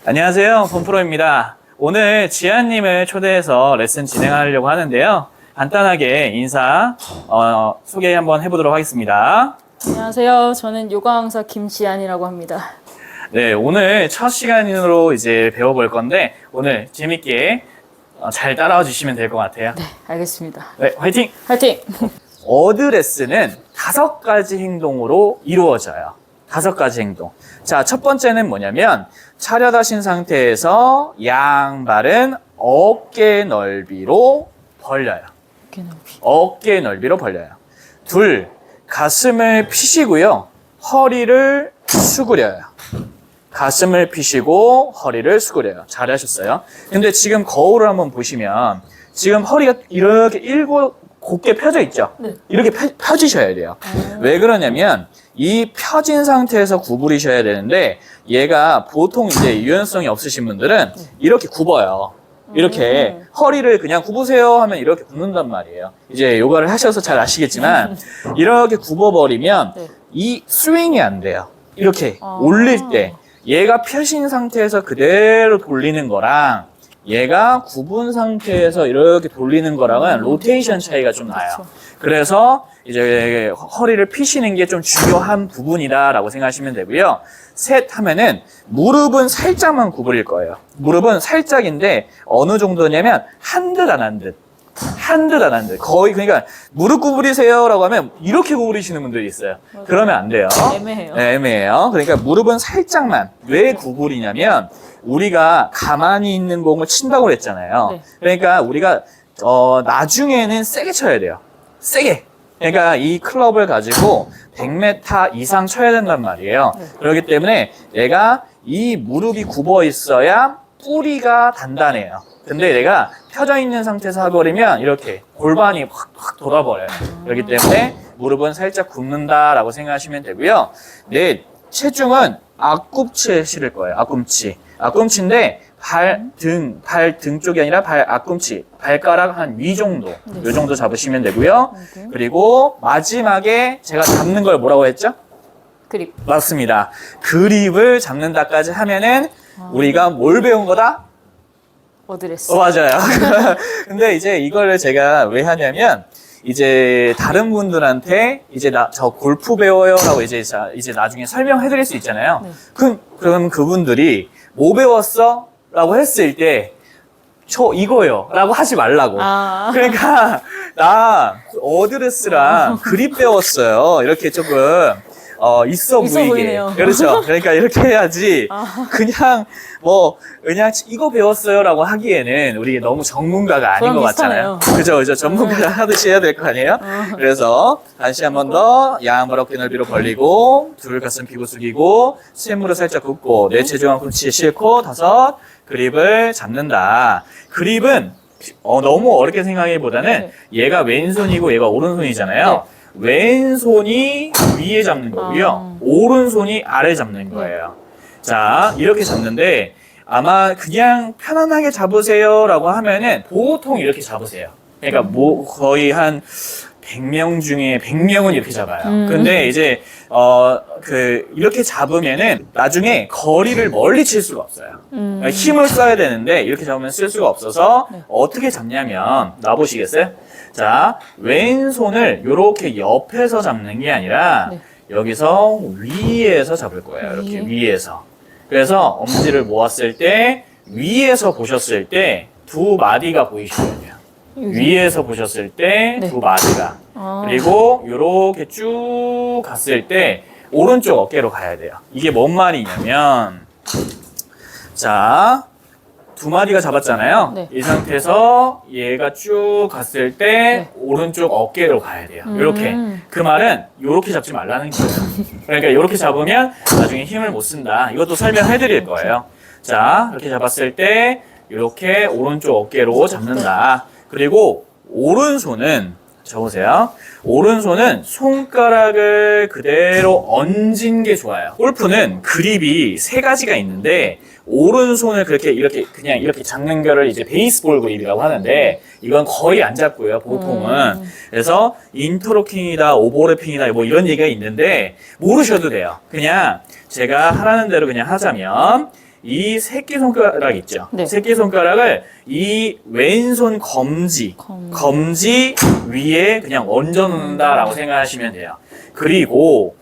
안녕하세요, 본프로입니다. 오늘 지아님을 초대해서 레슨 진행하려고 하는데요. 간단하게 인사 소개 한번 해보도록 하겠습니다. 안녕하세요. 저는 요가 강사 김지안이라고 합니다. 네, 오늘 첫 시간으로 이제 배워볼 건데 오늘 재밌게 잘 따라와 주시면 될 것 같아요. 네, 알겠습니다. 네, 화이팅! 화이팅! 어드레스는 5가지 행동으로 이루어져요. 5가지 행동. 자, 첫 번째는 뭐냐면 차렷하신 상태에서 양발은 어깨 넓이로 벌려요. 어깨 넓이로 벌려요. 둘, 가슴을 피시고요. 허리를 수그려요. 가슴을 피시고 허리를 수그려요. 잘하셨어요. 근데 지금 거울을 한번 보시면 지금 허리가 이렇게 곧게 펴져 있죠? 네. 이렇게 펴지셔야 돼요. 왜 그러냐면 이 펴진 상태에서 구부리셔야 되는데 얘가 보통 이제 유연성이 없으신 분들은 이렇게 굽어요. 이렇게 허리를 그냥 굽으세요 하면 이렇게 굽는단 말이에요. 이제 요가를 하셔서 잘 아시겠지만 이렇게 굽어버리면 네. 이 스윙이 안 돼요. 이렇게 올릴 때 얘가 펴신 상태에서 그대로 돌리는 거랑 얘가 굽은 상태에서 이렇게 돌리는 거랑은 로테이션 차이가 좀 나요. 그렇죠. 그래서 이제 허리를 피시는 게 좀 중요한 부분이다라고 생각하시면 되고요. 셋 하면은 무릎은 살짝만 구부릴 거예요. 무릎은 살짝인데 어느 정도냐면 한 듯 안 한 듯. 한 듯 안 한 듯. 거의 그러니까 무릎 구부리세요라고 하면 이렇게 구부리시는 분들이 있어요. 그러면 안 돼요. 애매해요. 네, 애매해요. 그러니까 무릎은 살짝만. 왜 구부리냐면 우리가 가만히 있는 공을 친다고 그랬잖아요. 네. 그러니까 우리가 나중에는 세게 쳐야 돼요. 세게. 그러니까 이 클럽을 가지고 100m 이상 쳐야 된단 말이에요. 네. 그렇기 때문에 내가 이 무릎이 굽어 있어야 뿌리가 단단해요. 근데 내가 펴져 있는 상태에서 해버리면 이렇게 골반이 확 돌아버려요. 그렇기 때문에 무릎은 살짝 굽는다라고 생각하시면 되고요. 내 체중은 앞꿈치에 실을 거예요. 앞꿈치인데 발 등 쪽이 아니라 앞꿈치, 발가락 한 위 정도, 이 정도 잡으시면 되고요. 그리고 마지막에 제가 잡는 걸 뭐라고 했죠? 그립. 맞습니다. 그립을 잡는다까지 하면은 우리가 뭘 배운 거다? 어드레스. 맞아요. 근데 이제 이거를 제가 왜 하냐면 이제 다른 분들한테 이제 저 골프 배워요라고 이제 나중에 설명해 드릴 수 있잖아요. 네. 그럼 그분들이 뭐 배웠어? 라고 했을 때 저 이거요 라고 하지 말라고. 그러니까 나 어드레스랑 그립 배웠어요. 이렇게 조금 있어 보이게. 보이네요. 그렇죠. 그러니까 이렇게 해야지. 그냥 이거 배웠어요라고 하기에는 우리 너무 전문가가 아닌 것 같잖아요. 그죠. 전문가가 하듯이 해야 될 거 아니에요? 그래서 다시 한 번 더 양발 어깨 넓이로 벌리고 둘 가슴 피고 숙이고 셋무릎 살짝 굽고 내 체중 한 꿈치에 싣고 다섯 그립을 잡는다. 그립은 너무 어렵게 생각하기보다는 얘가 왼손이고 얘가 오른손이잖아요. 왼손이 위에 잡는 거고요. 오른손이 아래 잡는 거예요. 자, 이렇게 잡는데 아마 그냥 편안하게 잡으세요 라고 하면은 보통 이렇게 잡으세요. 그러니까 거의 한 100명 중에 100명은 이렇게 잡아요. 근데 이제 이렇게 잡으면은 나중에 거리를 멀리 칠 수가 없어요. 그러니까 힘을 써야 되는데 이렇게 잡으면 쓸 수가 없어서 어떻게 잡냐면 놔보시겠어요? 자, 왼손을 이렇게 옆에서 잡는 게 아니라 여기서 위에서 잡을 거예요. 이렇게 위에서. 그래서 엄지를 모았을 때 위에서 보셨을 때 두 마디가 보이셔야 돼요. 위에서 보셨을 때 두 마디가. 그리고 이렇게 쭉 갔을 때 오른쪽 어깨로 가야 돼요. 이게 뭔 말이냐면 자, 두 마디가 잡았잖아요. 네. 이 상태에서 얘가 쭉 갔을 때 오른쪽 어깨로 가야 돼요. 이렇게. 그 말은 이렇게 잡지 말라는 거예요. 그러니까 이렇게 잡으면 나중에 힘을 못 쓴다. 이것도 설명해 드릴 거예요. 자, 이렇게 잡았을 때 이렇게 오른쪽 어깨로 잡는다. 그리고 오른손은 적으세요. 오른손은 손가락을 그대로 얹은 게 좋아요. 골프는 그립이 3가지가 있는데 오른손을 이렇게 그냥 이렇게 잡는 거를 이제 베이스볼 그립이라고 하는데 이건 거의 안 잡고요, 보통은. 그래서 인터로킹이다, 오버래핑이다 뭐 이런 얘기가 있는데 모르셔도 돼요. 그냥 제가 하라는 대로 그냥 하자면 이 새끼손가락 있죠? 네. 새끼손가락을 이 왼손 검지 위에 그냥 얹어놓는다라고 생각하시면 돼요. 그리고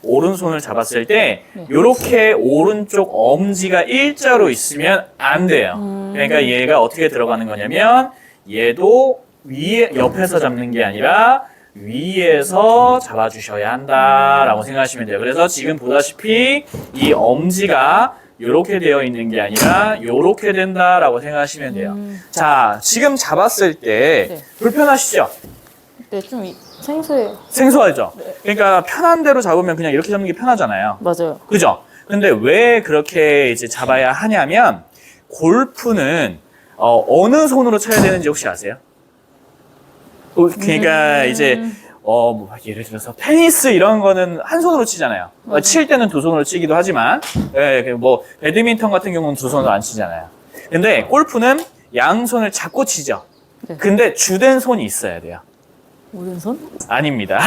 오른손을 잡았을 때 네. 이렇게 오른쪽 엄지가 일자로 있으면 안 돼요. 그러니까 얘가 어떻게 들어가는 거냐면 얘도 위에 옆에서 잡는 게 아니라 위에서 잡아주셔야 한다라고 생각하시면 돼요. 그래서 지금 보다시피 이 엄지가 이렇게 되어 있는 게 아니라 이렇게 된다라고 생각하시면 돼요. 자, 지금 잡았을 때 네. 불편하시죠? 네, 좀 생소해요. 생소하죠? 그러니까 편한 대로 잡으면 그냥 이렇게 잡는 게 편하잖아요. 맞아요. 그죠? 근데 왜 그렇게 이제 잡아야 하냐면 골프는 어느 손으로 쳐야 되는지 혹시 아세요? 그러니까 이제 뭐 예를 들어서 테니스 이런 거는 한 손으로 치잖아요. 칠 때는 두 손으로 치기도 하지만 뭐 배드민턴 같은 경우는 두 손으로 안 치잖아요. 근데 골프는 양손을 잡고 치죠. 네. 근데 주된 손이 있어야 돼요. 오른손? 아닙니다.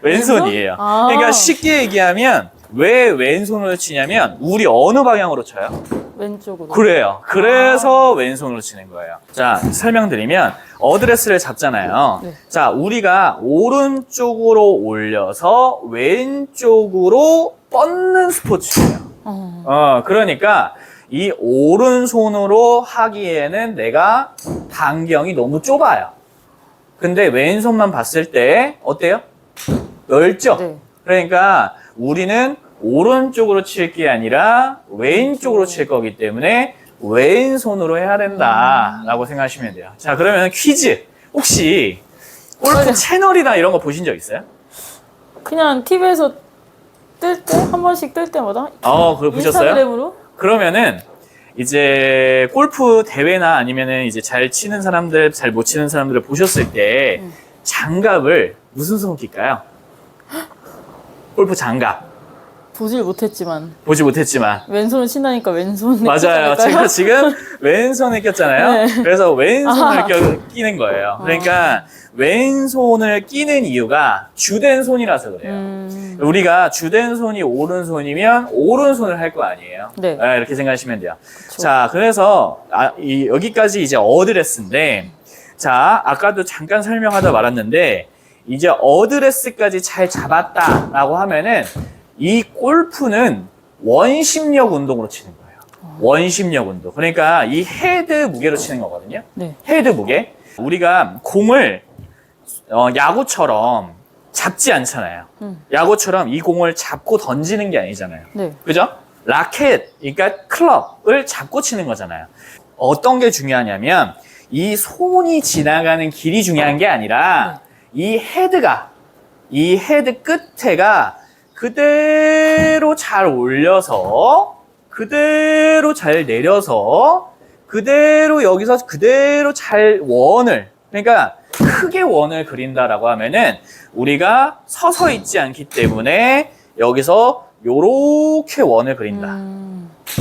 왼손이에요. 아. 그러니까 쉽게 얘기하면 왜 왼손으로 치냐면 우리 어느 방향으로 쳐요? 왼쪽으로. 그래요. 그래서 왼손으로 치는 거예요. 자, 설명드리면 어드레스를 잡잖아요. 네. 자, 우리가 오른쪽으로 올려서 왼쪽으로 뻗는 스포츠예요. 그러니까 이 오른손으로 하기에는 내가 반경이 너무 좁아요. 근데 왼손만 봤을 때 어때요? 넓죠? 네. 그러니까 우리는 오른쪽으로 칠 게 아니라 왼쪽으로 칠 거기 때문에 왼손으로 해야 된다라고 생각하시면 돼요. 자, 그러면 퀴즈. 혹시 골프 채널이나 이런 거 보신 적 있어요? 그냥 TV에서 뜰 때 한 번씩 뜰 때마다 그거 보셨어요? 인스타그램으로? 그러면은 이제 골프 대회나 아니면은 이제 잘 치는 사람들, 잘 못 치는 사람들을 보셨을 때 장갑을 무슨 손 낄까요? 골프 장갑. 보질 못했지만 보지 못했지만. 왼손을 친다니까 왼손에 맞아요. 제가 지금 왼손을 꼈잖아요. 네. 그래서 왼손을 끼는 거예요. 그러니까 왼손을 끼는 이유가 주된 손이라서 그래요. 우리가 주된 손이 오른손이면 오른손을 할 거 아니에요. 네. 이렇게 생각하시면 돼요. 자, 그래서 여기까지 이제 어드레스인데, 자, 아까도 잠깐 설명하다 말았는데, 이제 어드레스까지 잘 잡았다라고 하면은 이 골프는 원심력 운동으로 치는 거예요. 원심력 운동. 그러니까 이 헤드 무게로 치는 거거든요. 네. 헤드 무게. 우리가 공을 야구처럼 잡지 않잖아요. 야구처럼 이 공을 잡고 던지는 게 아니잖아요. 네. 그죠? 라켓, 그러니까 클럽을 잡고 치는 거잖아요. 어떤 게 중요하냐면 이 손이 지나가는 길이 중요한 게 아니라 이 헤드 끝에가 그대로 잘 올려서 그대로 잘 내려서 그대로 여기서 그대로 잘 그러니까 크게 원을 그린다라고 하면은 우리가 서서 있지 않기 때문에 여기서 요렇게 원을 그린다.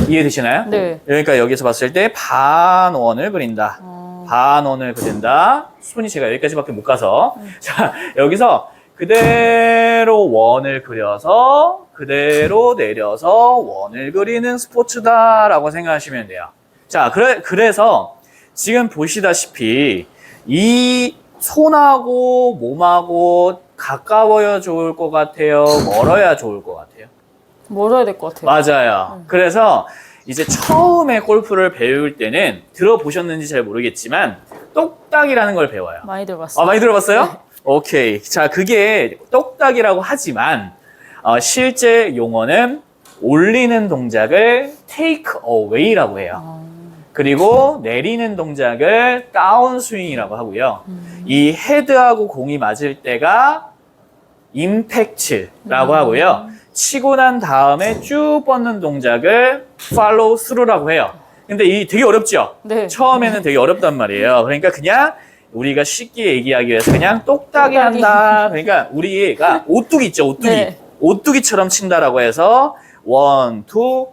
이해되시나요? 네. 그러니까 여기서 봤을 때 반원을 그린다. 반원을 그린다. 손이 제가 여기까지밖에 못 가서. 자, 여기서 그대로 원을 그려서 그대로 내려서 원을 그리는 스포츠다라고 생각하시면 돼요. 자, 그래서 지금 보시다시피 이 손하고 몸하고 가까워야 좋을 것 같아요? 멀어야 좋을 것 같아요? 멀어야 될 것 같아요. 맞아요. 그래서 이제 처음에 골프를 배울 때는 들어보셨는지 잘 모르겠지만 똑딱이라는 걸 배워요. 많이 들어봤어요. 많이 들어봤어요? 네. 오케이. 자, 그게 똑딱이라고 하지만 실제 용어는 올리는 동작을 take away라고 해요. 그리고 내리는 동작을 다운 스윙이라고 하고요. 이 헤드하고 공이 맞을 때가 임팩트라고 하고요. 치고 난 다음에 쭉 뻗는 동작을 follow through라고 해요. 근데 이 되게 어렵죠? 네. 처음에는 되게 어렵단 말이에요. 그러니까 그냥 우리가 쉽게 얘기하기 위해서 그냥 똑딱이 한다. 그러니까 우리가 오뚜기 있죠, 오뚜기. 네. 오뚜기처럼 친다라고 해서 원, 투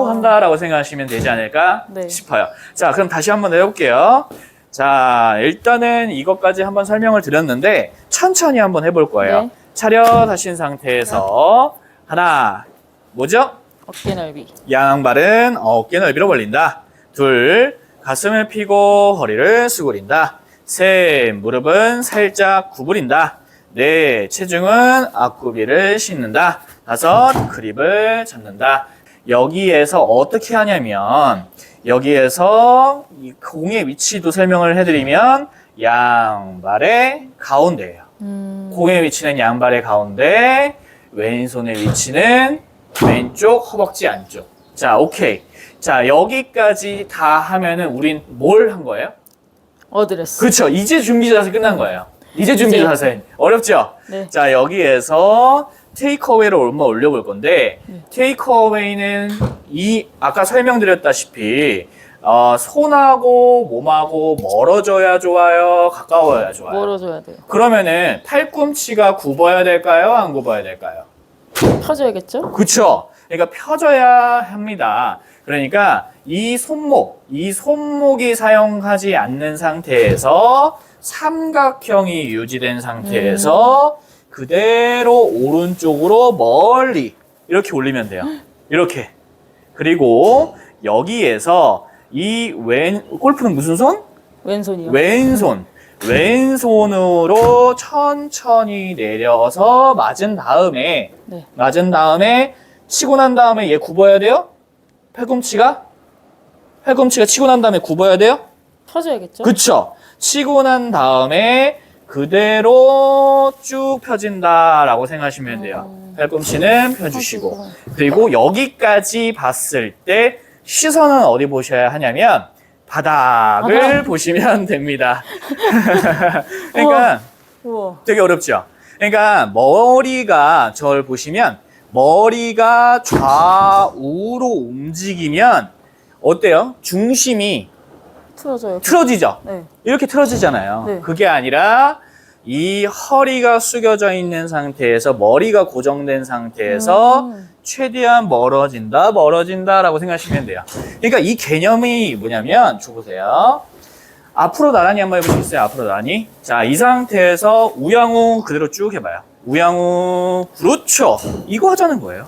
한다라고 생각하시면 되지 않을까 네. 싶어요. 자, 그럼 다시 한번 해볼게요. 자, 일단은 이것까지 한번 설명을 드렸는데 천천히 한번 해볼 거예요. 네. 차렷하신 상태에서 하나, 뭐죠? 어깨 넓이. 양발은 어깨 넓이로 벌린다. 둘, 가슴을 펴고 허리를 수그린다. 셋, 무릎은 살짝 구부린다. 넷, 체중은 앞구비를 싣는다. 다섯, 그립을 잡는다. 여기에서 어떻게 하냐면 여기에서 이 공의 위치도 설명을 해드리면 양발의 가운데예요. 공의 위치는 양발의 가운데, 왼손의 위치는 왼쪽 허벅지 안쪽. 자, 오케이. 자, 여기까지 다 하면은 우린 뭘 한 거예요? 어드레스. 그렇죠. 이제 준비 자세 끝난 거예요. 이제 준비 이제. 자세. 어렵죠? 네. 자, 여기에서 테이크어웨이를 얼마 올려볼 건데, 테이크어웨이는 아까 설명드렸다시피, 손하고 몸하고 멀어져야 좋아요? 가까워야 좋아요? 멀어져야 돼요. 그러면은 팔꿈치가 굽어야 될까요? 안 굽어야 될까요? 펴줘야겠죠? 그쵸? 그러니까 펴져야 합니다. 그러니까 이 손목이 사용하지 않는 상태에서 삼각형이 유지된 상태에서 그대로 오른쪽으로 멀리 이렇게 올리면 돼요. 이렇게. 그리고 여기에서 골프는 무슨 손? 왼손이요. 왼손으로 천천히 내려서 맞은 다음에 치고 난 다음에 얘 굽어야 돼요? 팔꿈치가 치고 난 다음에 굽어야 돼요? 펴줘야겠죠? 그쵸? 치고 난 다음에 그대로 쭉 펴진다라고 생각하시면 돼요. 팔꿈치는 펴주시고. 그리고 여기까지 봤을 때 시선은 어디 보셔야 하냐면 바닥을 보시면 됩니다. 그러니까 우와. 되게 어렵죠? 그러니까 머리가 저를 보시면 머리가 좌우로 움직이면 어때요? 중심이 틀어져요. 틀어지죠? 네. 이렇게 틀어지잖아요. 네. 그게 아니라 이 허리가 숙여져 있는 상태에서 머리가 고정된 상태에서 최대한 멀어진다라고 생각하시면 돼요. 그러니까 이 개념이 뭐냐면 줘보세요. 앞으로 나란히 한번 해보시겠어요? 앞으로 나란히. 자, 이 상태에서 우양우 그대로 쭉 해봐요. 우양우. 그렇죠. 이거 하자는 거예요.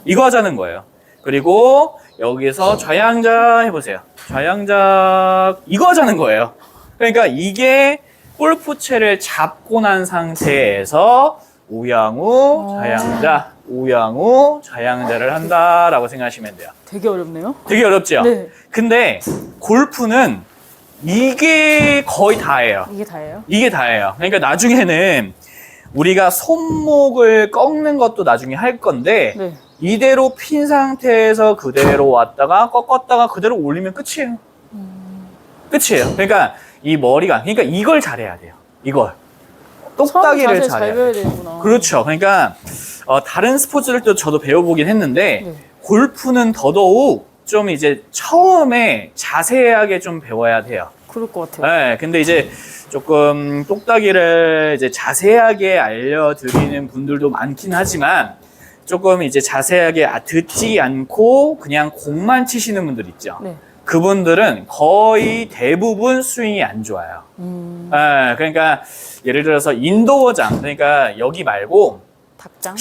이거 하자는 거예요. 그리고 여기서 좌양자 해보세요. 좌양자 이거 하자는 거예요. 그러니까 이게 골프채를 잡고 난 상태에서 우양우 좌양자 우양우 좌양자를 한다라고 생각하시면 돼요. 되게 어렵네요. 되게 어렵죠? 네. 근데 골프는 이게 거의 다예요. 이게 다예요? 이게 다예요. 그러니까 나중에는 우리가 손목을 꺾는 것도 나중에 할 건데 네. 이대로 핀 상태에서 그대로 왔다가 꺾었다가 그대로 올리면 끝이에요. 끝이에요. 그러니까 이 머리가 그러니까 이걸 잘해야 돼요. 이걸 똑딱이를 잘 잘해야 배워야 돼요. 되는구나. 그렇죠. 그러니까 다른 스포츠를 또 저도 배워보긴 했는데 네. 골프는 더더욱 좀 이제 처음에 자세하게 좀 배워야 돼요. 그럴 것 같아요. 네, 근데 이제 조금 똑딱이를 이제 자세하게 알려드리는 분들도 많긴 하지만 조금 이제 자세하게 듣지 않고 그냥 공만 치시는 분들 있죠. 네. 그분들은 거의 대부분 스윙이 안 좋아요. 네, 그러니까 예를 들어서 인도어장, 그러니까 여기 말고 닭장?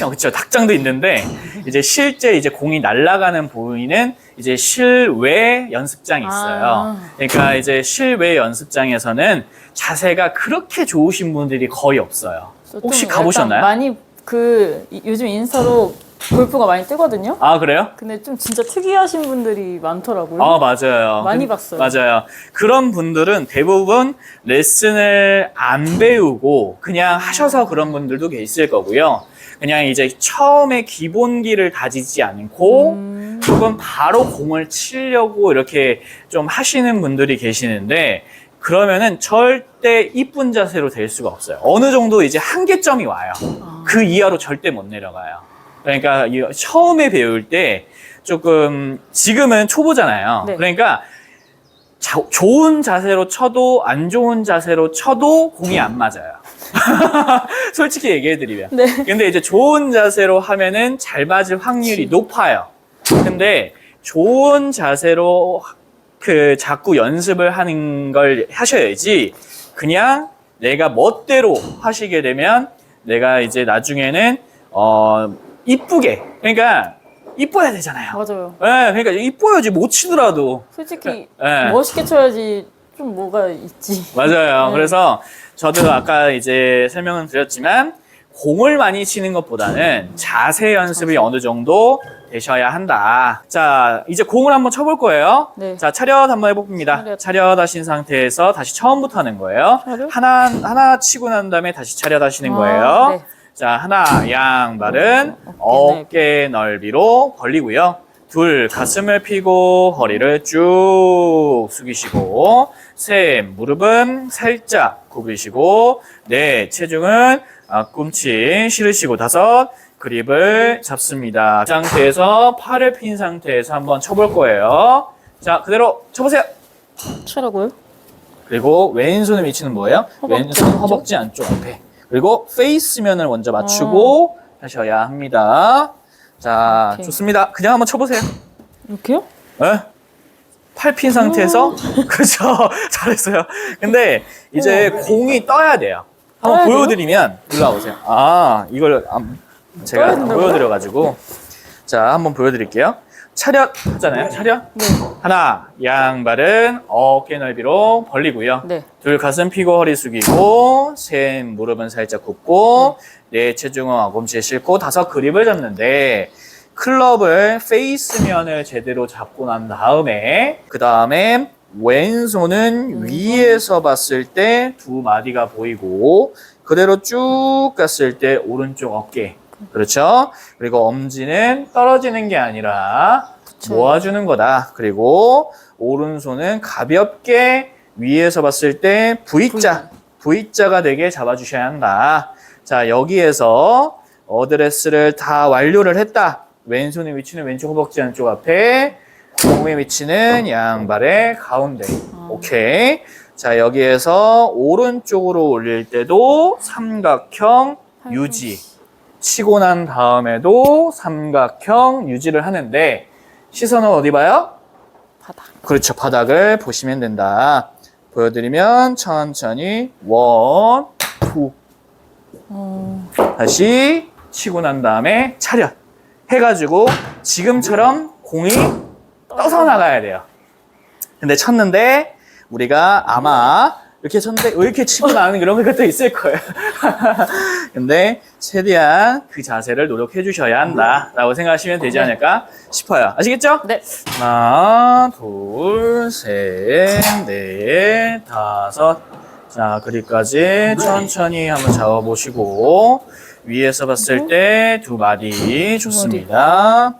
그렇죠. 닭장도 있는데 이제 실제 이제 공이 날아가는 보이는 이제 실외 연습장이 있어요. 그러니까 이제 실외 연습장에서는 자세가 그렇게 좋으신 분들이 거의 없어요. 혹시 가보셨나요? 많이 요즘 인스타로 골프가 많이 뜨거든요. 아, 그래요? 근데 좀 진짜 특이하신 분들이 많더라고요. 아, 맞아요. 많이 봤어요. 맞아요. 그런 분들은 대부분 레슨을 안 배우고 그냥 하셔서 그런 분들도 계실 거고요. 그냥 이제 처음에 기본기를 다지지 않고 조금 바로 공을 치려고 이렇게 좀 하시는 분들이 계시는데 그러면은 절대 이쁜 자세로 될 수가 없어요. 어느 정도 이제 한계점이 와요. 그 이하로 절대 못 내려가요. 그러니까 처음에 배울 때 조금 지금은 초보잖아요. 네. 그러니까 좋은 자세로 쳐도 안 좋은 자세로 쳐도 공이 안 맞아요. 솔직히 얘기해드리면. 네. 근데 이제 좋은 자세로 하면은 잘 맞을 확률이 높아요. 근데 좋은 자세로 자꾸 연습을 하는 걸 하셔야지 그냥 내가 멋대로 하시게 되면 내가 이제 나중에는 이쁘게 그러니까 이뻐야 되잖아요. 맞아요. 네, 그러니까 이뻐야지 못 치더라도. 솔직히 네. 멋있게 쳐야지 좀 뭐가 있지. 맞아요. 네. 그래서 저도 아까 이제 설명은 드렸지만 공을 많이 치는 것보다는 자세 연습이 어느 정도 되셔야 한다. 자, 이제 공을 한번 쳐볼 거예요. 네. 자, 차렷 한번 해봅니다. 차렷 하신 상태에서 다시 처음부터 하는 거예요. 차렷? 하나 치고 난 다음에 다시 차렷 하시는 아, 거예요. 네. 자, 하나, 양발은 어깨 넓이로 벌리고요. 둘, 가슴을 펴고 허리를 쭉 숙이시고, 셋, 무릎은 살짝 구부리시고, 넷, 체중은 앞꿈치 실으시고, 다섯, 그립을 잡습니다. 이 상태에서 팔을 핀 상태에서 한번 쳐볼 거예요. 자, 그대로 쳐보세요. 치라고요? 그리고 왼손의 위치는 뭐예요? 허벅지 왼손 안쪽? 허벅지 안쪽 앞에. 그리고 페이스면을 먼저 맞추고 하셔야 합니다. 자, 오케이. 좋습니다. 그냥 한번 쳐보세요. 이렇게요? 네? 팔 핀 상태에서 그렇죠. 잘했어요. 근데 이제 공이 떠야 돼요. 한번 떠야 돼요? 보여드리면 올라오세요. 아, 이걸 제가 떠야 된다고요? 보여드려가지고 자, 한번 보여드릴게요. 차렷 하잖아요. 차렷. 네. 하나, 양발은 어깨 넓이로 벌리고요. 네. 둘, 가슴 펴고 허리 숙이고, 셋, 무릎은 살짝 굽고, 넷, 체중은 앞꿈치에 싣고, 다섯, 그립을 잡는데, 클럽을 페이스면을 제대로 잡고 난 다음에, 그 다음에 왼손은 위에서 봤을 때 두 마디가 보이고, 그대로 쭉 갔을 때 오른쪽 어깨. 그렇죠? 그리고 엄지는 떨어지는 게 아니라 모아주는 거다. 그리고 오른손은 가볍게 위에서 봤을 때 V자가 되게 잡아주셔야 한다. 자, 여기에서 어드레스를 다 완료를 했다. 왼손의 위치는 왼쪽 허벅지 안쪽 앞에, 공의 위치는 양발의 가운데. 오케이. 자, 여기에서 오른쪽으로 올릴 때도 삼각형 유지. 치고 난 다음에도 삼각형 유지를 하는데, 시선은 어디 봐요? 바닥. 그렇죠. 바닥을 보시면 된다. 보여드리면 천천히 원, 투. 다시 치고 난 다음에 차렷. 해가지고 지금처럼 공이 떠서 나가야 돼요. 근데 쳤는데 우리가 아마 이렇게 쳤는데 왜 이렇게 치고 나는 그런 것도 있을 거예요. 근데 최대한 그 자세를 노력해 주셔야 한다라고 생각하시면 되지 않을까 싶어요. 아시겠죠? 네. 하나, 둘, 셋, 넷, 다섯. 자, 그립까지 천천히 한번 잡아보시고 위에서 봤을 때 두 마디 좋습니다.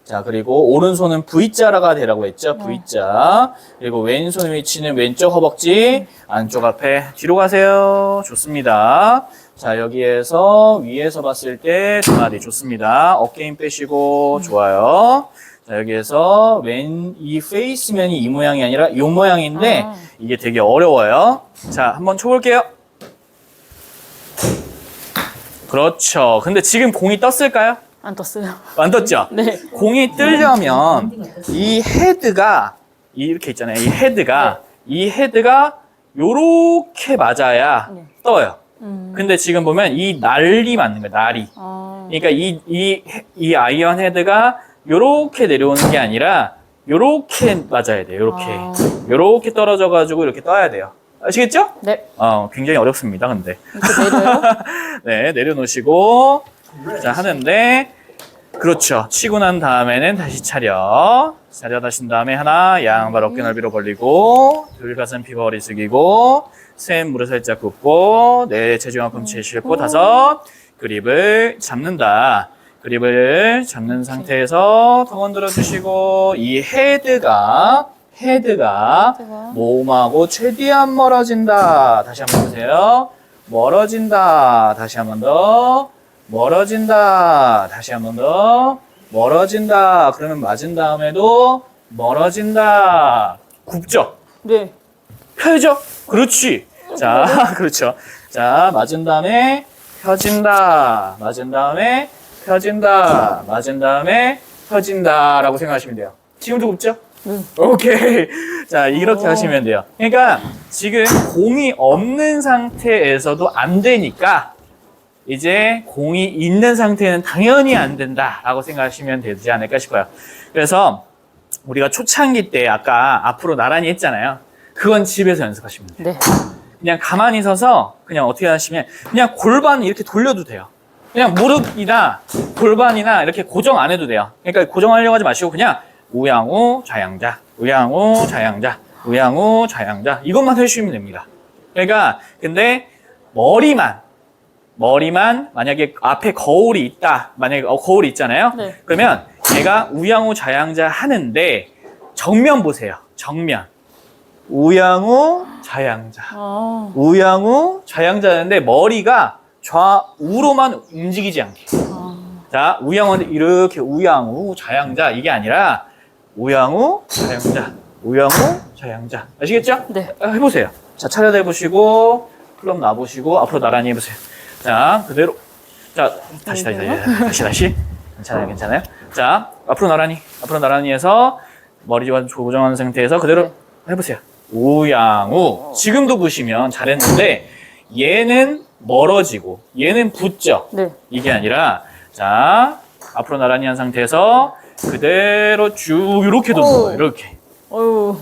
자, 그리고 오른손은 V자가 되라고 했죠. V자. 그리고 왼손 위치는 왼쪽 허벅지 안쪽 앞에 뒤로 가세요. 좋습니다. 자, 여기에서 위에서 봤을 때 두 마디 좋습니다. 어깨 힘 빼시고 좋아요. 자, 여기에서 이 페이스면이 이 모양이 아니라 이 모양인데 이게 되게 어려워요. 자, 한번 쳐볼게요. 그렇죠. 근데 지금 공이 떴을까요? 안 떴어요. 안 떴죠? 네. 공이 뜨려면 이 헤드가 이렇게 있잖아요. 이 헤드가 요렇게 맞아야 네. 떠요. 근데 지금 보면 이 날이 맞는 거예요. 날이. 그러니까 이 아이언 헤드가 요렇게 내려오는 게 아니라 요렇게 맞아야 돼요. 요렇게 떨어져 가지고 이렇게 떠야 돼요. 아시겠죠? 네. 굉장히 어렵습니다. 근데 이렇게 내려요? 네, 내려놓으시고 자, 하는데 그렇죠. 치고 난 다음에는 다시 차렷 하신 다음에 하나, 양발 어깨 넓이로 벌리고 둘, 가슴 펴고 허리 숙이고 셋, 무릎 살짝 굽고 넷, 체중 앞꿈치에 싣고 다섯, 그립을 잡는다. 그립을 잡는 상태에서 더 건드려 주시고 이 헤드가 몸하고 최대한 멀어진다. 다시 한번 보세요. 멀어진다. 다시 한 번 더. 멀어진다. 다시 한 번 더. 멀어진다. 그러면 맞은 다음에도 멀어진다. 굽죠? 네. 펴죠? 그렇지. 자, 그렇죠. 자, 맞은 다음에 펴진다. 맞은 다음에 펴진다. 맞은 다음에 펴진다. 라고 생각하시면 돼요. 지금도 굽죠? 오케이. 자, 이렇게 하시면 돼요. 그러니까 지금 공이 없는 상태에서도 안 되니까 이제 공이 있는 상태는 당연히 안 된다라고 생각하시면 되지 않을까 싶어요. 그래서 우리가 초창기 때 아까 앞으로 나란히 했잖아요. 그건 집에서 연습하시면 돼요. 네. 그냥 가만히 서서 그냥 어떻게 하시면 그냥 골반 이렇게 돌려도 돼요. 그냥 무릎이나 골반이나 이렇게 고정 안 해도 돼요. 그러니까 고정하려고 하지 마시고 그냥 우양우 좌양자, 우양우 좌양자, 우양우 좌양자 이것만 해주시면 됩니다. 그러니까 근데 머리만 만약에 앞에 거울이 있다. 만약에 거울이 있잖아요. 네. 그러면 얘가 우양우 좌양자 하는데 정면 보세요. 정면. 우양우 좌양자. 아, 우양우 좌양자 하는데 머리가 좌우로만 움직이지 않게. 자, 우양우는 이렇게 우양우 좌양자 이게 아니라 우양우 좌양자, 우양우 좌양자. 아시겠죠? 네. 해보세요. 자, 차렷해 보시고 클럽 놔보시고 앞으로 나란히 해보세요. 자, 그대로. 자, 다시. 괜찮아요. 자, 앞으로 나란히 해서 머리 조정한 상태에서 그대로 네. 해보세요. 우양우. 지금도 보시면 잘했는데 얘는 멀어지고 얘는 붙죠. 네. 이게 아니라 자, 앞으로 나란히 한 상태에서 그대로 쭉 이렇게 도는 거예요. 이렇게. 어유.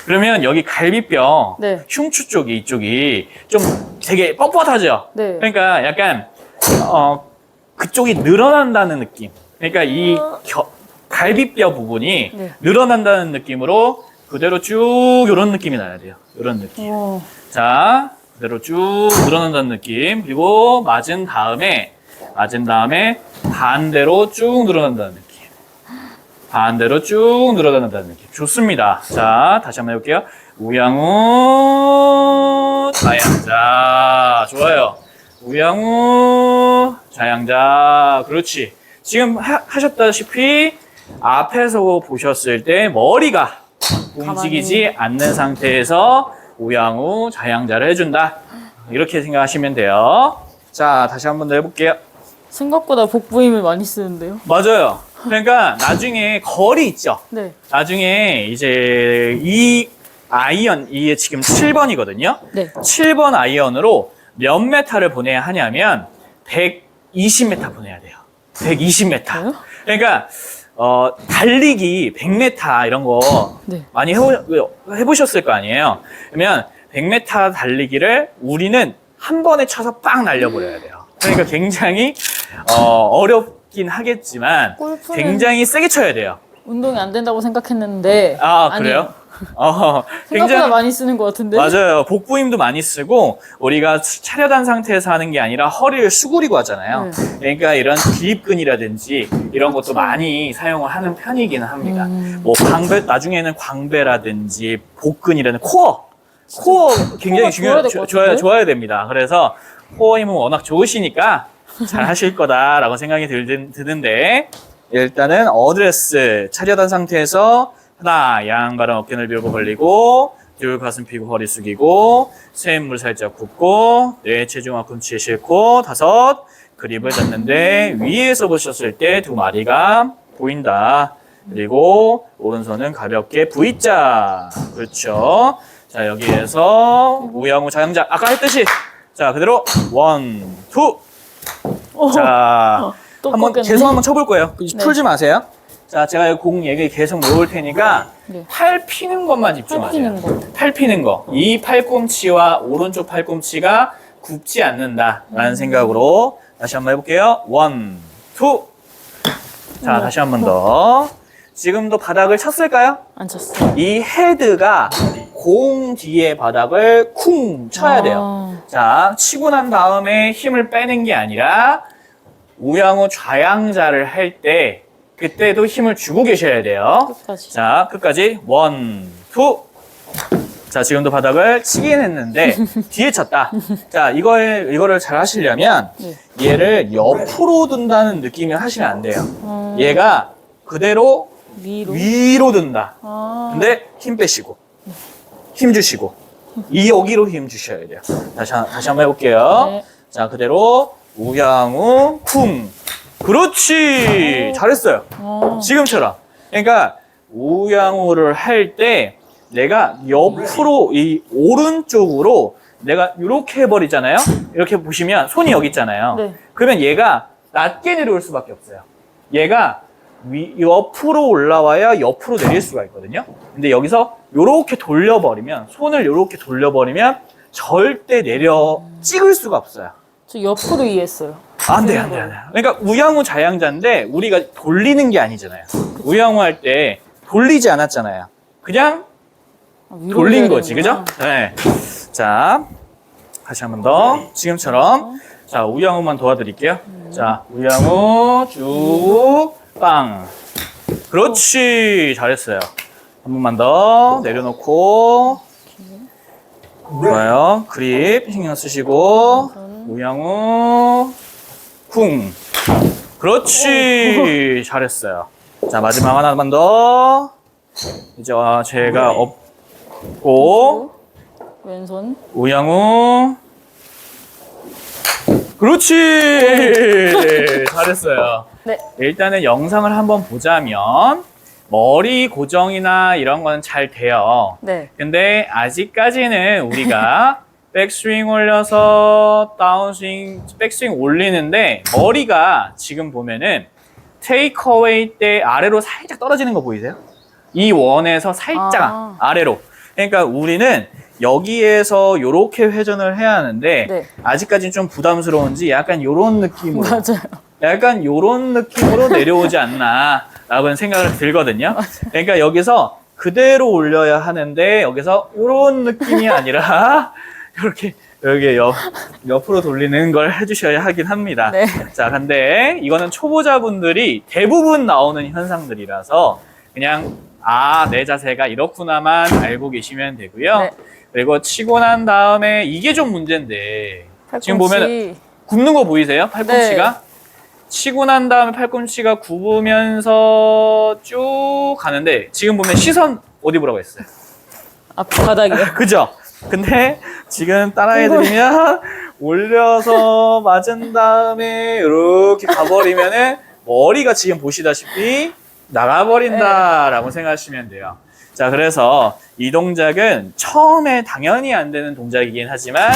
그러면 여기 갈비뼈, 네. 흉추 쪽이 이쪽이 좀 되게 뻣뻣하죠. 네. 그러니까 약간 그쪽이 늘어난다는 느낌. 그러니까 이 갈비뼈 부분이 네. 늘어난다는 느낌으로 그대로 쭉 이런 느낌이 나야 돼요. 이런 느낌. 오. 자, 그대로 쭉 늘어난다는 느낌. 그리고 맞은 다음에 반대로 쭉 늘어난다는 느낌. 반대로 쭉 늘어난다는 느낌. 좋습니다. 자, 다시 한번 해볼게요. 우양우 좌양자. 좋아요. 우양우 좌양자. 그렇지. 지금 하셨다시피 앞에서 보셨을 때 머리가 움직이지 않는 상태에서 우양우 좌양자를 해준다. 이렇게 생각하시면 돼요. 자, 다시 한번 더 해볼게요. 생각보다 복부 힘을 많이 쓰는데요. 맞아요. 그러니까 나중에 거리 있죠. 네. 나중에 이제 이 아이언, 이게 지금 7번이거든요. 네. 7번 아이언으로 몇 메타를 보내야 하냐면 120m 보내야 돼요. 120m. 그래요? 그러니까 달리기 100m 이런 거 네. 많이 해보셨을 거 아니에요. 그러면 100m 달리기를 우리는 한 번에 쳐서 빵 날려버려야 돼요. 그러니까 굉장히 어렵긴 하겠지만 골프는 굉장히 세게 쳐야 돼요. 운동이 안 된다고 생각했는데. 아, 아니에요. 그래요? 생각보다 많이 쓰는 것 같은데. 맞아요. 복부 힘도 많이 쓰고 우리가 차렷한 상태에서 하는 게 아니라 허리를 수그리고 하잖아요. 그러니까 이런 기립근이라든지 이런 것도 많이 사용을 하는 편이기는 합니다. 뭐 광배, 나중에는 광배라든지 복근이라는 코어 굉장히 좋아야 됩니다. 그래서 코어 힘은 워낙 좋으시니까 잘 하실 거다라고 생각이 드는데 일단은 어드레스 차렷한 상태에서 하나, 양발은 어깨 넓이로 벌리고, 둘, 가슴 펴고 허리 숙이고, 셋, 물 살짝 붓고, 넷, 체중 앞꿈치에 싣고, 다섯, 그립을 잡는데 위에서 보셨을 때 두 마리가 보인다. 그리고 오른손은 가볍게 V자. 그렇죠. 자, 여기에서 우양우 좌양자. 아까 했듯이 자, 그대로 원, 투. 자, 한번 계속 한번 쳐볼 거예요. 풀지 마세요. 자, 제가 공 얘기 계속 놓을 테니까 네. 팔 피는 것만 집중하세요. 팔 피는 거. 팔 피는 거. 이 팔꿈치와 오른쪽 팔꿈치가 굽지 않는다라는 생각으로 다시 한번 해볼게요. 원, 투. 자, 다시 한 번 더. 지금도 바닥을 쳤을까요? 안 쳤어요. 이 헤드가 공 뒤에 바닥을 쿵 쳐야 돼요. 자, 치고 난 다음에 힘을 빼는 게 아니라 우양우 좌양자를 할 때 그때도 힘을 주고 계셔야 돼요. 끝까지. 자, 끝까지 원, 투. 자, 지금도 바닥을 치긴 했는데 뒤에 쳤다. 자, 이거를 잘 하시려면 네. 얘를 옆으로 든다는 느낌을 하시면 안 돼요. 얘가 그대로 위로 든다. 근데 힘 빼시고 힘 주시고 여기로 힘 주셔야 돼요. 다시 한번 해볼게요. 네. 자, 그대로 우양우 쿵. 그렇지. 잘했어요. 지금처럼. 그러니까 우양우를 할 때 내가 옆으로 이 오른쪽으로 내가 이렇게 해버리잖아요. 이렇게 보시면 손이 여기 있잖아요. 네. 그러면 얘가 낮게 내려올 수밖에 없어요. 얘가 옆으로 올라와야 옆으로 내릴 수가 있거든요. 근데 여기서 이렇게 돌려버리면, 손을 이렇게 돌려버리면 절대 내려 찍을 수가 없어요. 저 옆으로 이해했어요. 안 돼. 그러니까 우양우 자양자인데 우리가 돌리는 게 아니잖아요. 우양우 할 때 돌리지 않았잖아요. 그냥 위로 돌린 해야 거지, 되는구나. 그죠? 네. 자, 다시 한 번 더. 지금처럼. 자, 우양우만 도와드릴게요. 자, 우양우 쭉, 빵. 그렇지. 잘했어요. 한 번만 더 내려놓고. 좋아요. 그립 신경 쓰시고. 우양우, 쿵. 그렇지. 잘했어요. 자, 마지막 하나만 더. 이제 제가 업고. 왼손. 우양우. 그렇지. 잘했어요. 네. 일단은 영상을 한번 보자면 머리 고정이나 이런 건 잘 돼요. 네. 근데 아직까지는 우리가 백스윙 올려서 다운스윙, 백스윙 올리는데 머리가 지금 보면은 테이크어웨이 때 아래로 살짝 떨어지는 거 보이세요? 이 원에서 살짝 아래로. 그러니까 우리는 여기에서 이렇게 회전을 해야 하는데 네. 아직까지는 좀 부담스러운지 약간 이런 느낌으로 맞아요. 약간 이런 느낌으로 내려오지 않나 라고 생각을 들거든요. 그러니까 여기서 그대로 올려야 하는데 여기서 이런 느낌이 아니라 이렇게 여기 옆으로 돌리는 걸 해주셔야 하긴 합니다. 네. 자, 근데 이거는 초보자분들이 대부분 나오는 현상들이라서 그냥 내 자세가 이렇구나만 알고 계시면 되고요. 네. 그리고 치고 난 다음에 이게 좀 문제인데 지금 보면 굽는 거 보이세요? 팔꿈치가? 네. 치고 난 다음에 팔꿈치가 굽으면서 쭉 가는데 지금 보면 시선 어디 보라고 했어요? 앞 바닥이요. 그죠? 근데 지금 따라해드리면 올려서 맞은 다음에 이렇게 가버리면은 머리가 지금 보시다시피 나가버린다라고 생각하시면 돼요. 자, 그래서 이 동작은 처음에 당연히 안 되는 동작이긴 하지만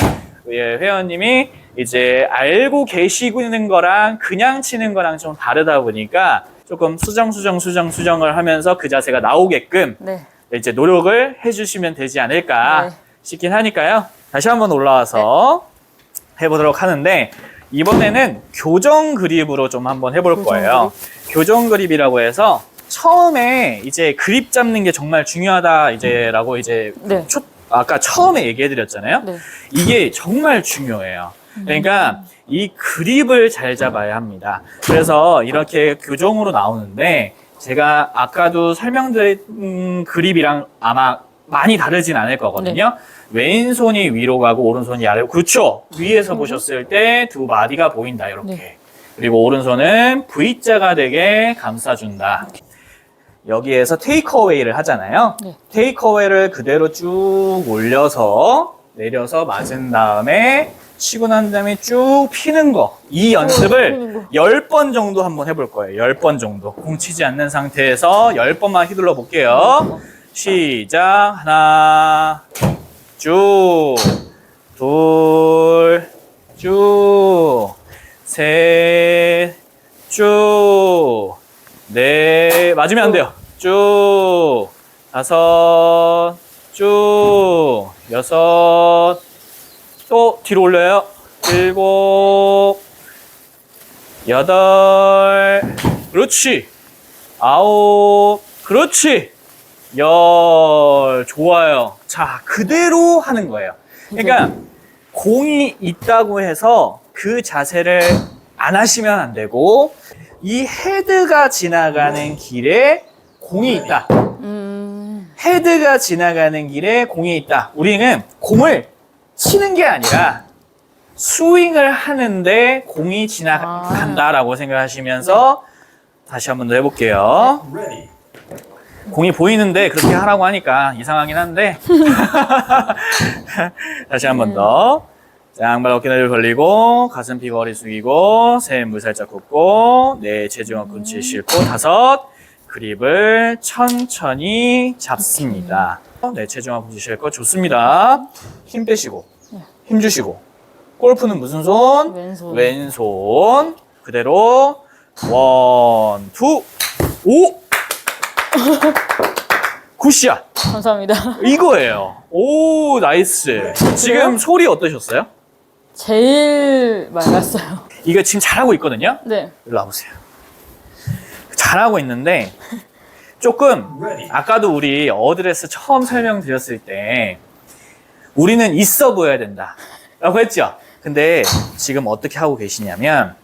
회원님이 이제 알고 계시는 거랑 그냥 치는 거랑 좀 다르다 보니까 조금 수정을 하면서 그 자세가 나오게끔 네. 이제 노력을 해주시면 되지 않을까 네. 싶긴 하니까요. 다시 한번 올라와서 해보도록 하는데 이번에는 교정 그립으로 좀 한번 해볼 거예요. 교정 그립이라고 해서 처음에 이제 그립 잡는 게 정말 중요하다 이제라고 이제 네. 아까 처음에 얘기해드렸잖아요. 네. 이게 정말 중요해요. 그러니까 이 그립을 잘 잡아야 합니다. 그래서 이렇게 교정으로 나오는데 제가 아까도 설명드린 그립이랑 아마 많이 다르진 않을 거거든요. 왼손이 위로 가고 오른손이 아래로. 그렇죠. 위에서 보셨을 때 두 마디가 보인다 이렇게. 네. 그리고 오른손은 V자가 되게 감싸준다. 여기에서 테이크어웨이를 하잖아요. 네. 테이크어웨이를 그대로 쭉 올려서 내려서 맞은 다음에 치고 난 다음에 쭉 피는 거. 이 연습을 10번 정도 한번 해볼 거예요. 10번 정도. 공 치지 않는 상태에서 10번만 휘둘러 볼게요. 시작. 하나, 쭉, 둘, 쭉, 셋, 쭉, 넷, 맞으면 안 돼요. 쭉, 다섯, 쭉, 여섯, 또 뒤로 올려요. 일곱, 여덟, 그렇지. 아홉, 그렇지. 열, 좋아요. 자, 그대로 하는 거예요. 그러니까 공이 있다고 해서 그 자세를 안 하시면 안 되고 이 헤드가 지나가는 길에 공이 있다. 헤드가 지나가는 길에 공이 있다. 우리는 공을 치는 게 아니라 스윙을 하는데 공이 지나간다라고 생각하시면서 다시 한 번 더 해볼게요. 공이 보이는데 그렇게 하라고 하니까 이상하긴 한데 다시 한 번 더. 자, 양발 어깨너비를 벌리고 가슴 피 거리 숙이고 셋 물 살짝 굽고 넷 체중은 꿈치 싣고 다섯 그립을 천천히 잡습니다. 네, 체중은 꿈치 싣고 좋습니다. 힘 빼시고 힘주시고. 골프는 무슨 손? 왼손. 왼손. 그대로. 1, 2, 5. 굿샷. 감사합니다. 이거예요. 오, 나이스. 지금 소리 어떠셨어요? 제일 맑았어요. 이거 지금 잘하고 있거든요? 네. 일로 와보세요. 잘하고 있는데, 조금, 아까도 우리 어드레스 처음 설명드렸을 때, 우리는 있어 보여야 된다. 라고 했죠? 근데 지금 어떻게 하고 계시냐면,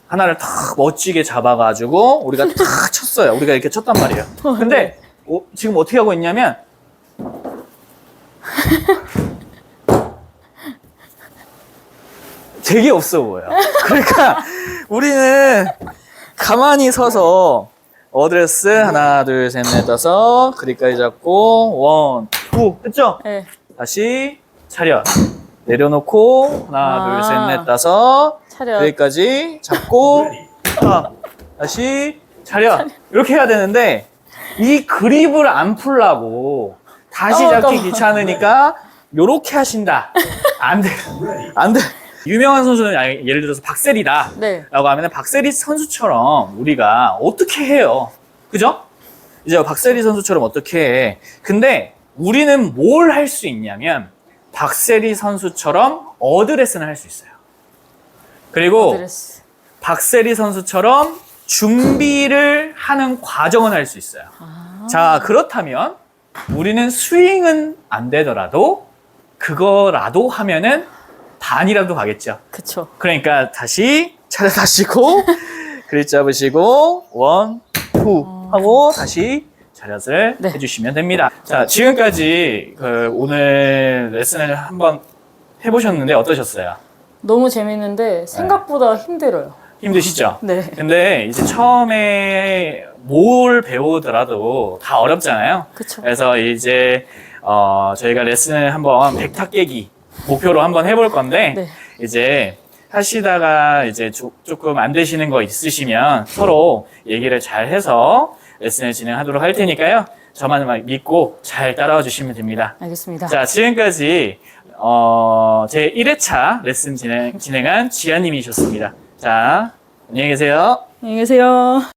하나를 탁 멋지게 잡아가지고, 우리가 탁 쳤어요. 우리가 이렇게 쳤단 말이에요. 근데, 지금 어떻게 하고 있냐면, 되게 없어 보여요. 그러니까 우리는 가만히 서서 어드레스 하나 둘 셋 넷 다섯 그립까지 잡고 1, 2 됐죠? 네. 다시 차렷 내려놓고 하나 둘 셋 넷 다섯 차렷. 그립까지 잡고 다시 차렷 이렇게 해야 되는데 이 그립을 안 풀라고 다시 잡기 귀찮으니까 요렇게 하신다. 안 돼. 안 돼. 유명한 선수는 예를 들어서 박세리다 네. 라고 하면 박세리 선수처럼 우리가 어떻게 해요? 그죠? 이제 박세리 선수처럼 어떻게 해? 근데 우리는 뭘 할 수 있냐면 박세리 선수처럼 어드레스는 할 수 있어요. 그리고 어드레스. 박세리 선수처럼 준비를 하는 과정은 할 수 있어요. 자, 그렇다면 우리는 스윙은 안 되더라도 그거라도 하면은 반이라도 가겠죠. 그쵸. 그러니까 다시 차렷하시고 그립 잡으시고 1, 2 하고 다시 차렷을 네. 해주시면 됩니다. 자, 지금까지 오늘 레슨을 한번 해보셨는데 어떠셨어요? 너무 재밌는데 생각보다 힘들어요. 힘드시죠? 네. 근데 이제 처음에 뭘 배우더라도 다 어렵잖아요. 그쵸. 그래서 이제 저희가 레슨을 한번 100타 깨기 목표로 한번 해볼 건데 네. 이제 하시다가 이제 조금 안 되시는 거 있으시면 서로 얘기를 잘 해서 레슨을 진행하도록 할 테니까요. 저만 믿고 잘 따라와 주시면 됩니다. 알겠습니다. 자, 지금까지 제 1회차 레슨 진행한 지아님이셨습니다. 자, 안녕히 계세요. 안녕히 계세요.